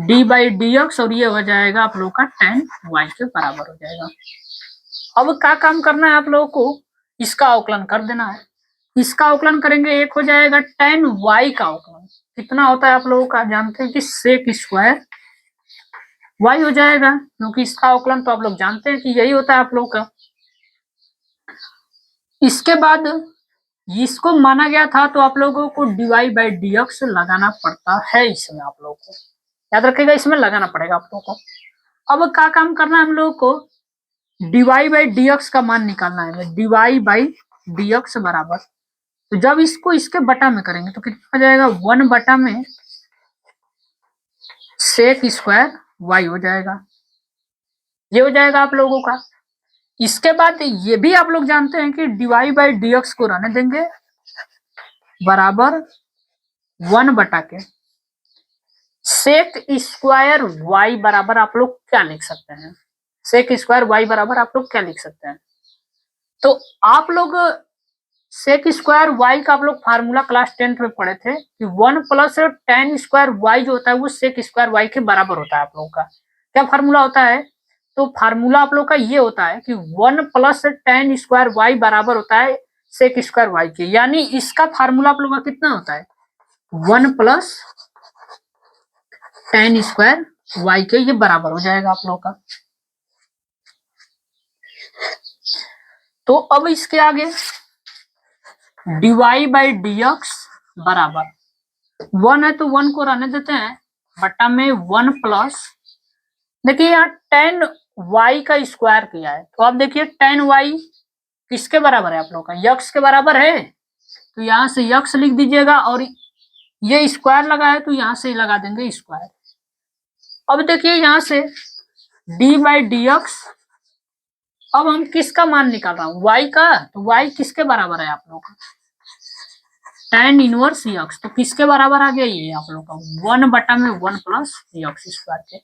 डी बाई डी एक्स और ये हो जाएगा आप लोग का tan y के बराबर हो जाएगा। अब क्या काम करना है आप लोगों को, इसका अवकलन कर देना है। इसका अवकलन करेंगे, एक हो जाएगा tan y का अवकलन कितना होता है आप लोगों का जानते हैं कि सेक स्क्वायर y हो जाएगा, क्योंकि इसका अवकलन तो आप लोग जानते हैं कि यही होता है आप लोग का। इसके बाद इसको माना गया था तो आप लोगों को dy बाई डी एक्स लगाना पड़ता है इसमें आप लोगों को। याद रखिएगा, इसमें लगाना पड़ेगा आप लोगों को। अब क्या काम करना है हम लोगों को, डीवाई बाई डी एक्स का मान निकालना है। डीवाई बाई डी एक्स बराबर, तो जब इसको इसके बटा में करेंगे तो कितना हो जाएगा, 1 बटा में सेक स्क्वायर वाई हो जाएगा। ये हो जाएगा आप लोगों का। इसके बाद ये भी आप लोग जानते हैं कि डीवाई बाई डी एक्स को रहने देंगे बराबर 1 बटा के सेक स्क्वायर वाई बराबर आप लोग क्या लिख सकते हैं, सेक स्क्वायर वाई बराबर आप लोग क्या लिख सकते हैं। तो आप लोग सेक स्क्वायर वाई का आप लोग फार्मूला क्लास 10th में पढ़े थे कि 1 प्लस tan स्क्वायर वाई जो होता है वो सेक स्क्वायर वाई के बराबर होता है। आप लोगों का क्या फार्मूला होता है, तो फार्मूला आप लोग का ये होता है कि 1 प्लस tan स्क्वायर वाई बराबर होता है सेक स्क्वायर वाई के, यानी इसका फार्मूला आप लोग का कितना होता है, 1 प्लस tan स्क्वायर वाई के, ये बराबर हो जाएगा आप लोग का। तो अब इसके आगे डीवाई बाई डी एक्स बराबर 1 है तो 1 को रहने देते हैं बटा में 1 प्लस, देखिए यहाँ tan y का स्क्वायर किया है, तो अब देखिए tan y किसके बराबर है आप लोग का, यक्स के बराबर है, तो यहाँ से यक्स लिख दीजिएगा, और ये स्क्वायर लगा है तो यहाँ से लगा देंगे स्क्वायर। अब देखिए यहाँ से d बाई डी एक्स, अब हम किसका मान निकाल रहा हूँ, y का, तो y किसके बराबर है आप लोग का, tan इनवर्स यक्स, तो किसके बराबर आ गया ये आप लोग का 1 बटा में 1 प्लस यक्स स्क्वायर के।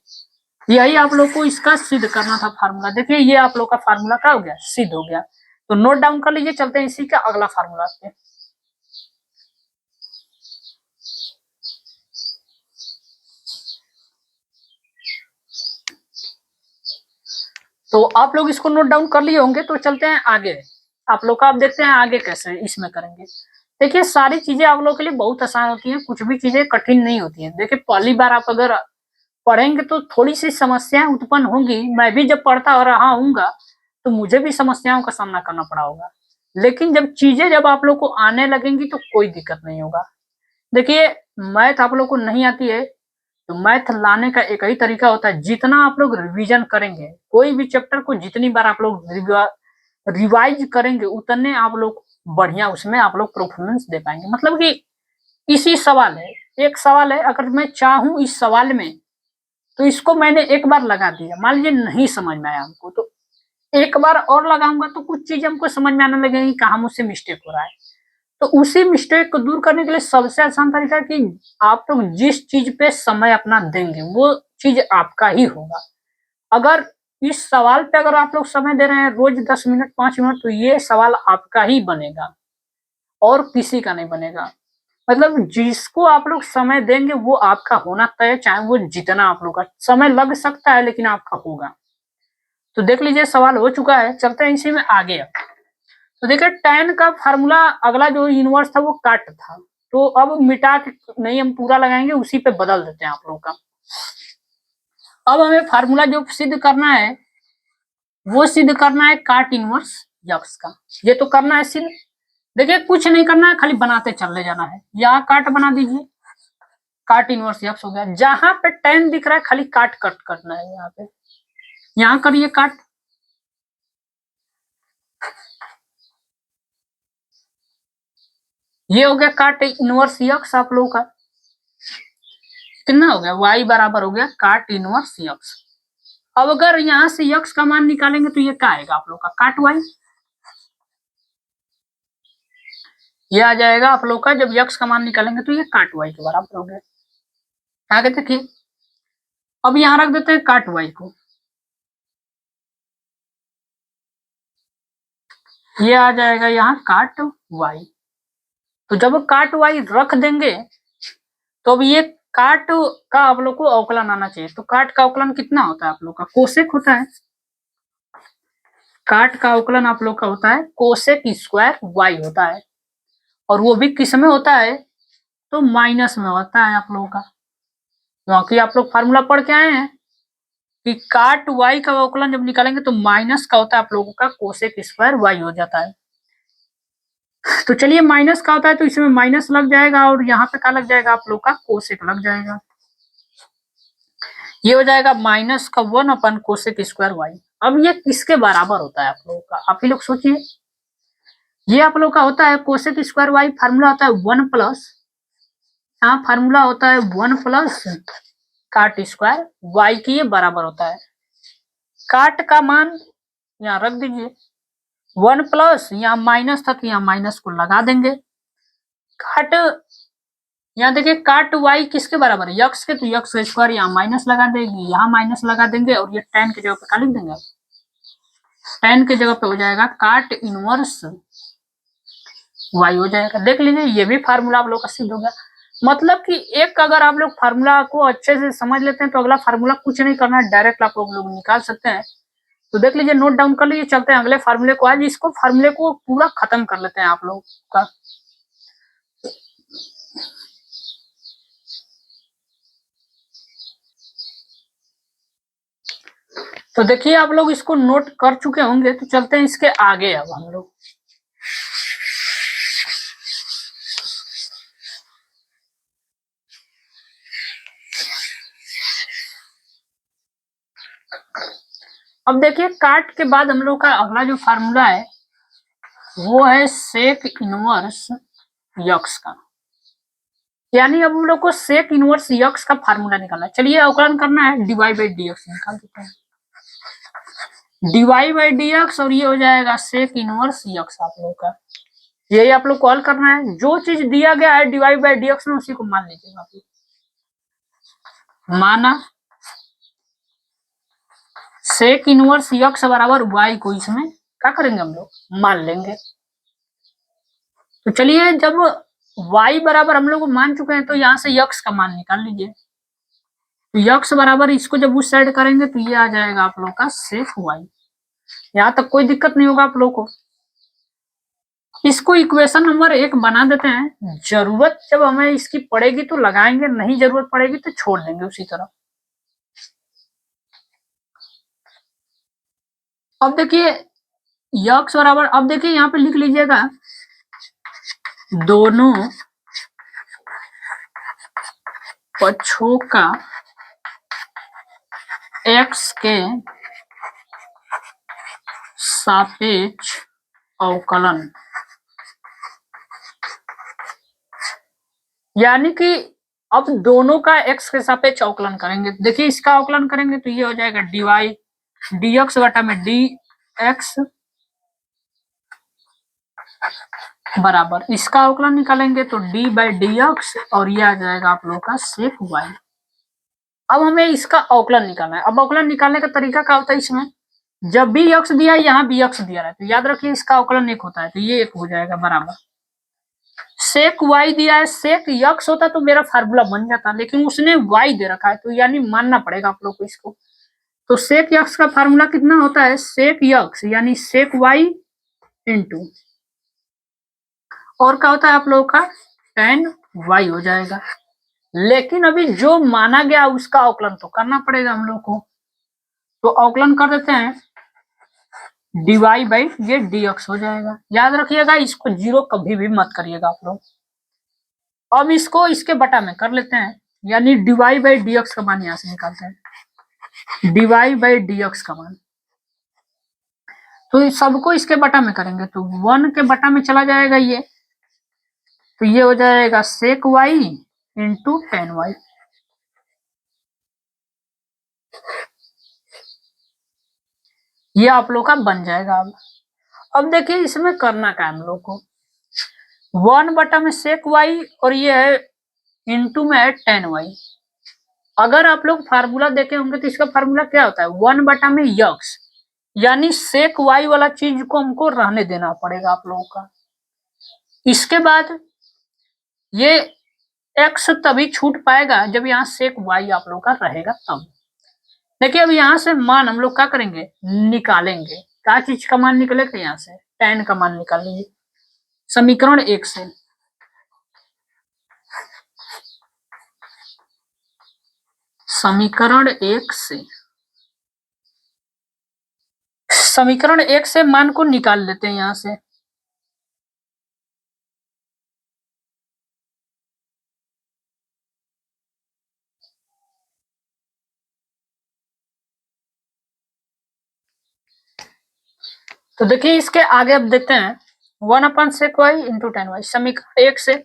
यही आप लोग को इसका सिद्ध करना था फार्मूला। देखिए ये आप लोग का फार्मूला क्या हो गया, सिद्ध हो गया। तो नोट डाउन कर लीजिए, चलते हैं इसी का अगला फार्मूला पे। तो आप लोग इसको नोट डाउन कर लिए होंगे, तो चलते हैं आगे आप लोग का। आप देखते हैं आगे कैसे इसमें करेंगे। देखिए सारी चीजें आप लोग के लिए बहुत आसान होती हैं, कुछ भी चीजें कठिन नहीं होती हैं। देखिए पहली बार आप अगर पढ़ेंगे तो थोड़ी सी समस्याएं उत्पन्न होंगी, मैं भी जब पढ़ता रहा हूँगा तो मुझे भी समस्याओं का सामना करना पड़ा होगा, लेकिन जब आप लोग को आने लगेंगी तो कोई दिक्कत नहीं होगा। देखिए मैथ आप लोग को नहीं आती है तो मैथ लाने का एक ही तरीका होता है, जितना आप लोग रिवीजन करेंगे, कोई भी चैप्टर को जितनी बार आप लोग रिवाइज करेंगे उतने आप लोग बढ़िया उसमें आप लोग परफॉर्मेंस दे पाएंगे। मतलब कि इसी सवाल है, एक सवाल है, अगर मैं चाहूं इस सवाल में तो इसको मैंने एक बार लगा दिया, मान लीजिए नहीं समझ में आया हमको, तो एक बार और लगाऊंगा तो कुछ चीज हमको समझ में आने लगेगी कहाँ मुझसे मिस्टेक हो रहा है। तो उसी मिस्टेक को दूर करने के लिए सबसे आसान तरीका कि आप लोग जिस चीज पे समय अपना देंगे वो चीज आपका ही होगा। अगर इस सवाल पे अगर आप लोग समय दे रहे हैं रोज 10 मिनट 5 मिनट, तो ये सवाल आपका ही बनेगा और किसी का नहीं बनेगा। मतलब जिसको आप लोग समय देंगे वो आपका होना तय, चाहे वो जितना आप लोग का समय लग सकता है लेकिन आपका होगा। तो देख लीजिए सवाल हो चुका है, चलते हैं इसी में आगे। तो देखिए tan का फार्मूला अगला जो इनवर्स था वो काट था, तो अब मिटा के नहीं हम पूरा लगाएंगे, उसी पे बदल देते हैं आप लोग का। अब हमें फार्मूला जो सिद्ध करना है वो सिद्ध करना है काट इनवर्स यक्स का। ये तो करना है सिद्ध, देखिए कुछ नहीं करना है, खाली बनाते चलने जाना है। यहाँ काट बना दीजिए, काट इनवर्स यक्स हो गया। जहां पे tan दिख रहा है खाली काट कट करना है, यहाँ पे यहाँ करिए काट, ये हो गया काट इनवर्स यक्स आप लोगों का। कितना हो गया, y बराबर हो गया काट इनवर्स यक्स। अब अगर यहाँ से यक्स का मान निकालेंगे तो ये क्या आएगा आप लोग का, काट y। ये आ जाएगा आप लोग का, जब यक्स का मान निकालेंगे तो ये काट y के बराबर हो गया। आगे देखिए, अब यहाँ रख देते हैं काट y को, ये आ जाएगा यहाँ काट y। तो जब काट y रख देंगे तो अब ये काट का आप लोग को अवकलन आना चाहिए। तो काट का अवकलन कितना होता है आप लोग का, कोसेक होता है। काट का अवकलन आप लोग का होता है कोसेक स्क्वायर y होता है, और वो भी किस में होता है, तो माइनस में होता है आप लोगों का। क्योंकि आप लोग फार्मूला पढ़ के आए हैं कि काट y का अवकलन जब निकालेंगे तो माइनस का होता है आप लोगों का कोसेक स्क्वायर y हो जाता है। तो चलिए माइनस का होता है तो इसमें माइनस लग जाएगा और यहाँ पे क्या लग जाएगा आप लोग का, कोसेक लग जाएगा। ये हो जाएगा माइनस का 1 कोसेक स्क्वायर वाई। अब ये किसके बराबर होता है आप लोगों का, आप ही लोग सोचिए। ये आप लोग का होता है कोसेक स्क्वायर वाई, फार्मूला होता है 1 प्लस, यहाँ फार्मूला होता है 1 प्लस काट स्क्वायर वाई की, ये बराबर होता है। काट का मान यहाँ रख दीजिए, 1 प्लस, यहाँ माइनस था तो यहाँ माइनस को लगा देंगे। काट, यहाँ देखिए काट वाई किसके बराबर है, यक्स के, तो यक्स का स्क्वायर यहाँ माइनस लगा देंगे, यहाँ माइनस लगा देंगे, और ये tan की जगह पे क्या लिख देंगे, tan की जगह पे हो जाएगा काट इनवर्स वाई हो जाएगा। देख लीजिए ये भी फार्मूला आप लोग का सिद्ध हो गया। मतलब कि एक अगर आप लोग फार्मूला को अच्छे से समझ लेते हैं तो अगला फार्मूला कुछ नहीं करना है, डायरेक्ट आप लोग निकाल सकते हैं। तो देख लीजिए, नोट डाउन कर लीजिए, चलते हैं अगले फार्मूले को। आज इसको फार्मूले को पूरा खत्म कर लेते हैं आप लोग का। तो देखिए आप लोग इसको नोट कर चुके होंगे, तो चलते हैं इसके आगे। अब हम लोग अब देखिए काट के बाद हम लोग का अगला जो फार्मूला है वो है सेक इनवर्स यक्स का। यानी अब हम लोग को सेक इनवर्स यक्स का फार्मूला निकालना है। चलिए अवकलन करना है, डीवाई बाई डी एक्स निकाल देते हैं। डीवाई बाई डी एक्स, और ये हो जाएगा सेक इनवर्स यक्स आप लोग का। यही आप लोग को हल करना है, जो चीज दिया गया है डीवाई बाई डी एक्स में उसी को मान लीजिएगा आप लोग। माना सेक इनवर्स यक्स बराबर वाई को इसमें क्या करेंगे, हम लोग मान लेंगे। तो चलिए जब y बराबर हम लोग मान चुके हैं तो यहाँ से यक्स का मान निकाल लीजिए। तो यक्स बराबर इसको जब उस साइड करेंगे तो ये आ जाएगा आप लोग का सेफ y। यहाँ तक कोई दिक्कत नहीं होगा आप लोग को। इसको इक्वेशन नंबर 1 बना देते हैं। जरूरत जब हमें इसकी पड़ेगी तो लगाएंगे, नहीं जरूरत पड़ेगी तो छोड़ देंगे उसी तरह। अब देखिए यक्स बराबर, अब देखिए यहाँ पे लिख लीजिएगा दोनों पक्षों का x के सापेक्ष अवकलन। यानी कि अब दोनों का x के सापेक्ष अवकलन करेंगे। देखिए इसका अवकलन करेंगे तो ये हो जाएगा डीवाई डी एक्स बटा में डी एक्स बराबर, इसका अवकलन निकालेंगे तो डी बाई डी एक्स, और ये आ जाएगा आप लोग का सेक वाई। अब हमें इसका अवकलन निकालना है। अब अवकलन निकालने का तरीका क्या होता है, इसमें जब भी x दिया है यहाँ भी x दिया है तो याद रखिए इसका अवकलन 1 होता है, तो ये 1 हो जाएगा बराबर सेक y दिया है। सेक x होता तो मेरा फार्मूला बन जाता, लेकिन उसने y दे रखा है तो यानी मानना पड़ेगा आप लोग को इसको। तो सेक x का फार्मूला कितना होता है, सेक x यानी सेक y इंटू, और क्या होता है आप लोगों का tan y हो जाएगा। लेकिन अभी जो माना गया उसका अवकलन तो करना पड़ेगा हम लोग को। तो अवकलन कर देते हैं, डीवाई बाई ये dx हो जाएगा। याद रखिएगा इसको जीरो कभी भी मत करिएगा आप लोग। अब इसको इसके बटा में कर लेते हैं, यानी डीवाई बाई dx का मान यहां से निकालते हैं, डीवाई बाई dx का मान। तो सबको इसके बटा में करेंगे तो 1 के बटा में चला जाएगा ये, तो ये हो जाएगा sec y into tan y. ये आप लोग का बन जाएगा। अब देखिए इसमें करना क्या हम लोग को, 1 बटा में सेक वाई और ये है इंटू में है टेन वाई। अगर आप लोग फार्मूला देखे होंगे तो इसका फार्मूला क्या होता है, 1 बटा में यक्स, यानी सेक वाई वाला चीज को हमको रहने देना पड़ेगा आप लोगों का। इसके बाद ये एक्स तभी छूट पाएगा जब यहाँ सेक वाई आप लोग का रहेगा तब। देखिए अब यहाँ से मान हम लोग क्या करेंगे, निकालेंगे। क्या चीज का मान निकलेगा, यहाँ से tan का मान निकालेंगे समीकरण 1 से। समीकरण 1 से, समीकरण 1 से मान को निकाल लेते हैं यहाँ से। तो देखिए इसके आगे अब देखते हैं 1/sec y इंटू 10y समीकरण 1 से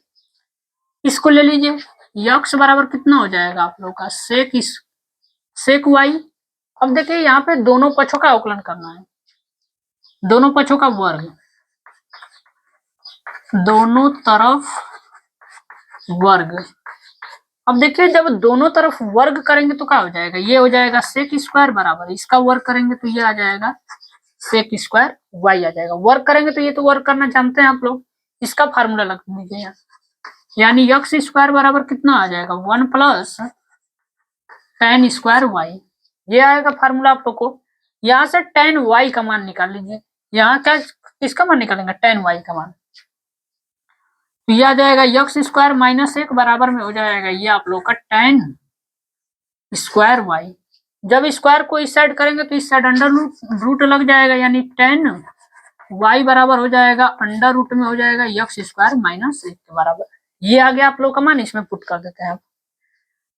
इसको ले लीजिए। यक्स बराबर कितना हो जाएगा आप लोग का सेक वाई। अब देखिए यहाँ पे दोनों पक्षों का अवकलन करना है, दोनों पक्षों का वर्ग, दोनों तरफ वर्ग। अब देखिए जब दोनों तरफ वर्ग करेंगे तो क्या हो जाएगा, ये हो जाएगा सेक स्क्वायर बराबर इसका वर्ग करेंगे तो ये आ जाएगा सेक स्क्वायर वाई आ जाएगा। वर्ग करेंगे तो ये तो वर्ग करना जानते हैं आप लोग, इसका फार्मूला लग दीजिए यहाँ, यानी यक्स स्क्वायर बराबर कितना आ जाएगा 1 प्लस tan स्क्वायर वाई, ये आएगा फार्मूला आप लोग को। यहाँ से tan वाई का मान निकाल लीजिए, यहाँ क्या किसका मान निकालेंगे tan वाई का मान, तो ये आ जाएगा यक्स स्क्वायर माइनस 1 बराबर में हो जाएगा ये आप लोग का tan स्क्वायर वाई। जब स्क्वायर को इस साइड करेंगे तो इस साइड अंडर रूट लग जाएगा, यानी tan वाई बराबर हो जाएगा अंडर रूट में हो जाएगा यक्स स्क्वायर माइनस 1 के बराबर। ये आ गया आप लोग का मान, इसमें पुट कर देते हैं।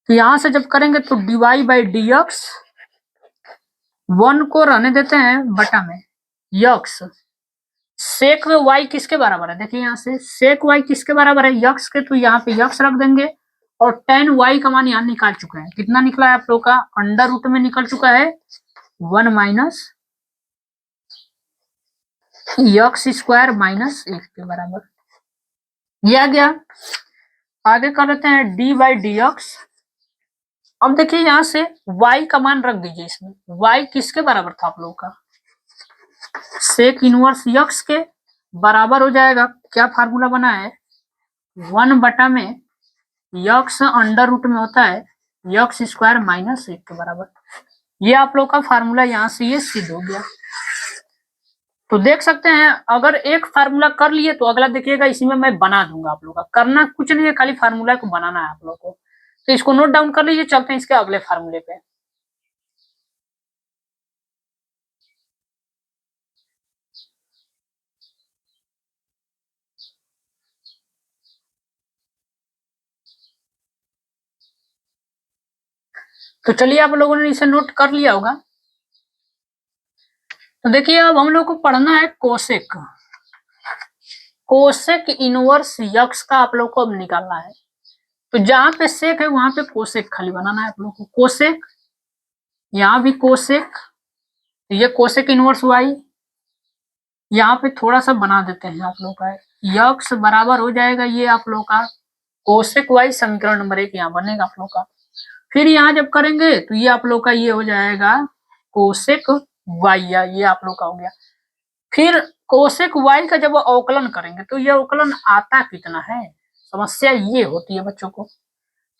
तो यहां से जब करेंगे तो dy बाई डी एक्स, 1 को रहने देते हैं बटा में यक्स सेक वाई किसके बराबर है, देखिए यहाँ से सेक वाई किसके बराबर है यक्स के, तो यहाँ पे यक्स रख देंगे और tan वाई का मान यहाँ निकाल चुके हैं, कितना निकला है आप लोग का अंडर रूट में निकल चुका है 1 माइनस यक्स स्क्वायर माइनस 1 के बराबर। ये आ गया। आगे कर लेते हैं डी बाई डी एक्स। अब देखिए यहाँ से y का मान रख दीजिए इसमें, y किसके बराबर था आप लोगों का सेक इनवर्स यक्स के बराबर हो जाएगा, क्या फार्मूला बना है 1 बटा में यक्स अंडर रूट में होता है यक्स स्क्वायर माइनस 1 के बराबर। ये आप लोग का फार्मूला यहाँ से ये सिद्ध हो गया। तो देख सकते हैं अगर एक फार्मूला कर लिए तो अगला देखिएगा इसी में मैं बना दूंगा, आप लोग का करना कुछ नहीं है, खाली फार्मूला को बनाना है आप लोग को। तो इसको नोट डाउन कर लीजिए, चलते हैं इसके अगले फार्मूले पे। तो चलिए आप लोगों ने इसे नोट कर लिया होगा। तो देखिए अब हम लोग को पढ़ना है कोसेक, कोसेक इनवर्स यक्स का आप लोग को अब निकालना है। तो जहां पे सेक है वहां पे कोसेक खाली बनाना है आप लोग को, कोसेक यहाँ भी कोसेक, ये कोसेक इनवर्स वाई यहाँ पे थोड़ा सा बना देते हैं आप लोग का, यक्स बराबर हो जाएगा ये आप लोग का कोसेक वाई, समीकरण नंबर 1 यहाँ बनेगा आप लोग का। फिर यहाँ जब करेंगे तो ये आप लोग का ये हो जाएगा कोसेक वाई, ये आप लोग का हो गया। फिर कोसेक वाई का जब अवकलन करेंगे तो ये अवकलन आता कितना है, समस्या ये होती है बच्चों को।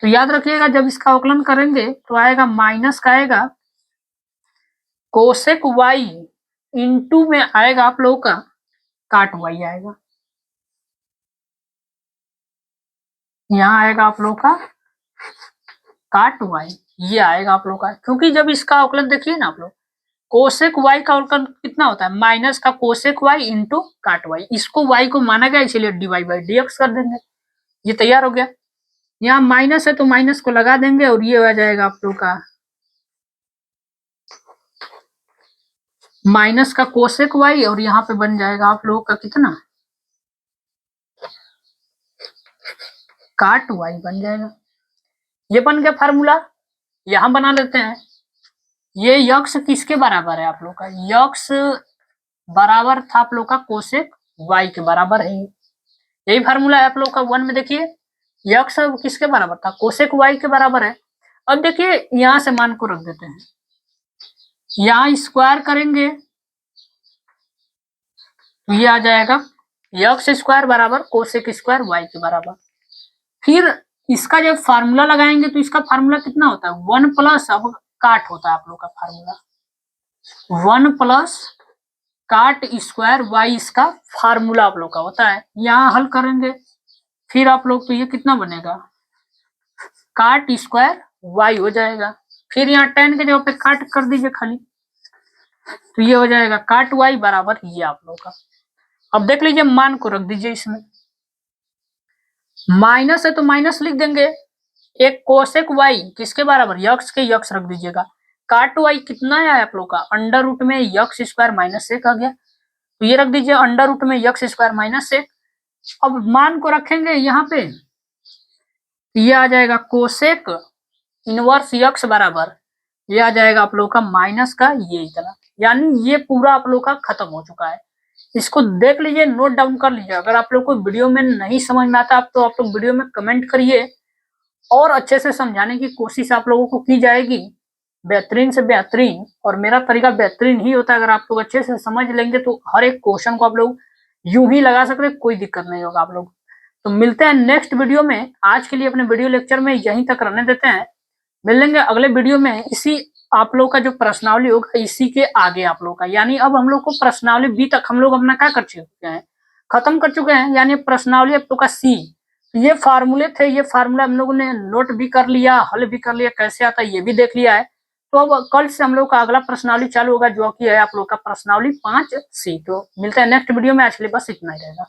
तो याद रखिएगा जब इसका अवकलन करेंगे तो आएगा माइनस का आएगा कोसेक वाई इंटू में आएगा आप लोगों का काट वाई आएगा, यहाँ आएगा आप लोग का काट वाई, ये आएगा आप लोग का। क्योंकि जब इसका अवकलन देखिए ना आप लोग, कोसेक वाई का अवकलन कितना होता है माइनस का cosec y into cot y, इसको वाई को माना गया इसलिए d y by d x कर देंगे, ये तैयार हो गया। यहाँ माइनस है तो माइनस को लगा देंगे और ये आ जाएगा आप लोग का माइनस का कोसेक वाई और यहाँ पे बन जाएगा आप लोगों का कितना काट वाई बन जाएगा। ये बन गया फार्मूला, यहां बना लेते हैं। ये यक्स किसके बराबर है आप लोग का, यक्स बराबर था आप लोग का कोसेक वाई के बराबर है, यही फार्मूला है आप लोग का 1 में। देखिए यक्स किसके बराबर था कोसेक वाई के बराबर है। अब देखिए यहां से मान को रख देते हैं, यहाँ स्क्वायर करेंगे तो ये आ जाएगा यक्स स्क्वायर बराबर कोसेक स्क्वायर वाई के बराबर। फिर इसका जब फार्मूला लगाएंगे तो इसका फार्मूला कितना होता है 1 प्लस, अब काट होता है आप लोग का formula 1 plus cot square y, इसका फार्मूला आप लोग का होता है। यहाँ हल करेंगे फिर आप लोग तो ये कितना बनेगा काट स्क्वायर वाई हो जाएगा। फिर यहाँ tan के जगह पे काट कर दीजिए खाली, तो ये हो जाएगा काट वाई बराबर ये आप लोग का। अब देख लीजिए मान को रख दीजिए इसमें, माइनस है तो माइनस लिख देंगे, एक कोसेक वाई किसके बराबर यक्स के, यक्स रख दीजिएगा, काट वाई कितना है आप लोग का अंडर रूट में यक्स स्क्वायर माइनस 1 आ गया। तो ये रख दीजिए अंडर रूट में यक्स स्क्वायर माइनस 1। अब मान को रखेंगे यहाँ पे, ये आ जाएगा कोसेक इनवर्स यक्स बराबर, ये आ जाएगा आप लोग का माइनस का ये इतना, यानी ये पूरा आप लोग का खत्म हो चुका है। इसको देख लीजिए, नोट डाउन कर लीजिए। अगर आप लोग को वीडियो में नहीं समझ में आता तो आप लोग वीडियो में कमेंट करिए और अच्छे से समझाने की कोशिश आप लोगों को की जाएगी, बेहतरीन से बेहतरीन। और मेरा तरीका बेहतरीन ही होता है, अगर आप लोग अच्छे से समझ लेंगे तो हर एक क्वेश्चन को आप लोग यूं ही लगा सकते हैं, कोई दिक्कत नहीं होगा आप लोग। तो मिलते हैं नेक्स्ट वीडियो में। आज के लिए अपने वीडियो लेक्चर में यहीं तक रहने देते हैं, मिलेंगे अगले वीडियो में। इसी आप लोग का जो प्रश्नावली होगा इसी के आगे आप लोग का, यानी अब हम लोग को प्रश्नावली बी तक हम लोग अपना क्या कर चुके हैं, खत्म कर चुके हैं। यानी प्रश्नावली आप लोग का सी, ये फार्मूले थे, ये फार्मूला हम लोगों ने नोट भी कर लिया, हल भी कर लिया, कैसे आता है ये भी देख लिया है। तो अब कल से हम लोग का अगला प्रश्नावली चालू होगा, जो कि है आप लोग का प्रश्नावली 5C। तो मिलते हैं नेक्स्ट वीडियो में, आज के लिए बस इतना ही रहेगा।